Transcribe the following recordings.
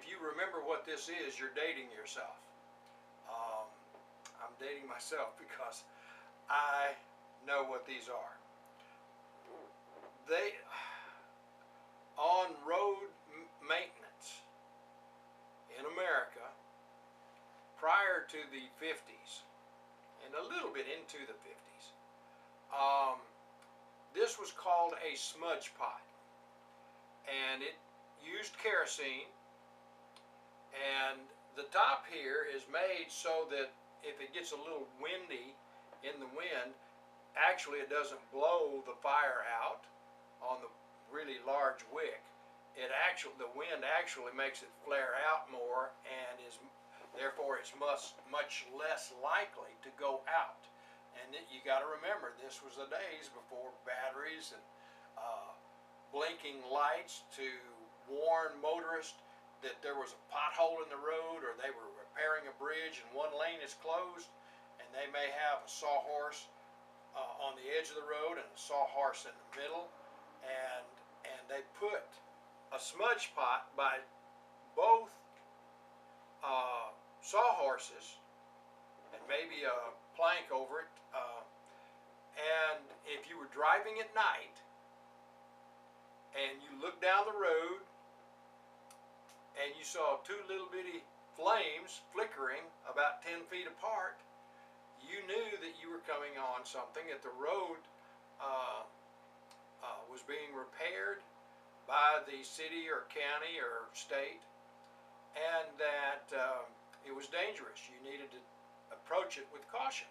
if you remember what this is, you're dating yourself. I'm dating myself because I know what these are. They, on road maintenance in America, prior to the 50s, and a little bit into the 50s, this was called a smudge pot, and it used kerosene, and the top here is made so that if it gets a little windy in the wind, actually it doesn't blow the fire out on the really large wick. The wind actually makes it flare out more, and therefore it's much less likely to go out. And you got to remember, this was the days before batteries and blinking lights to warn motorists that there was a pothole in the road, or they were repairing a bridge and one lane is closed, and they may have a sawhorse on the edge of the road and a sawhorse in the middle, and they put a smudge pot by both sawhorses and maybe a plank over it, and if you were driving at night and you looked down the road and you saw two little bitty flames flickering about 10 feet apart, you knew that you were coming on something, that the road was being repaired by the city or county or state, and that it was dangerous. You needed to approach it with caution.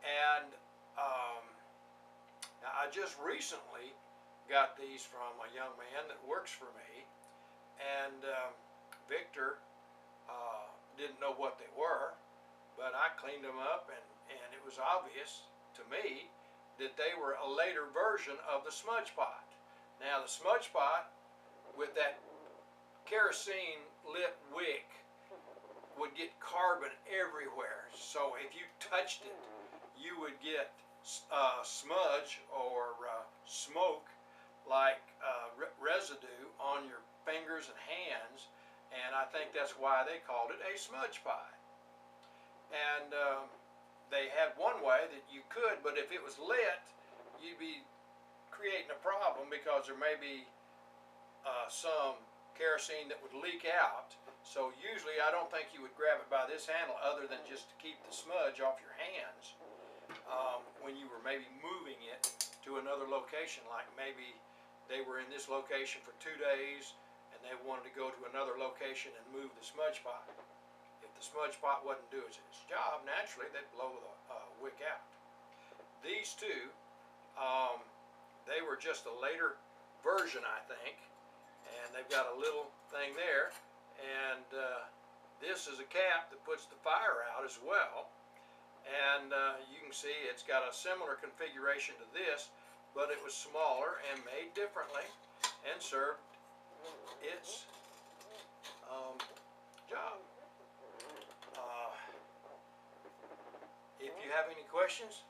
And now I just recently got these from a young man that works for me, and Victor didn't know what they were, but I cleaned them up, and it was obvious to me that they were a later version of the smudge pot. Now the smudge pot with that kerosene lit wick would get carbon everywhere, so if you touched it you would get smudge or smoke like residue on your fingers and hands, and I think that's why they called it a smudge pot. And they had one way that you could, but if it was lit, you'd be creating a problem because there may be some kerosene that would leak out. So usually I don't think you would grab it by this handle other than just to keep the smudge off your hands when you were maybe moving it to another location, like maybe they were in this location for 2 days and they wanted to go to another location and move the smudge pot. If the smudge pot wasn't doing its job, naturally they'd blow the wick out. These two, they were just a later version, I think, and they've got a little thing there, and this is a cap that puts the fire out as well, and you can see it's got a similar configuration to this, but it was smaller and made differently and served its job. If you have any questions,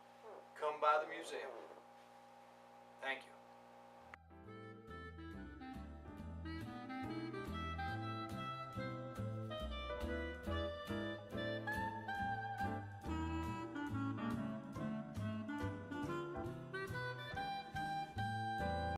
come by the museum. Thank you.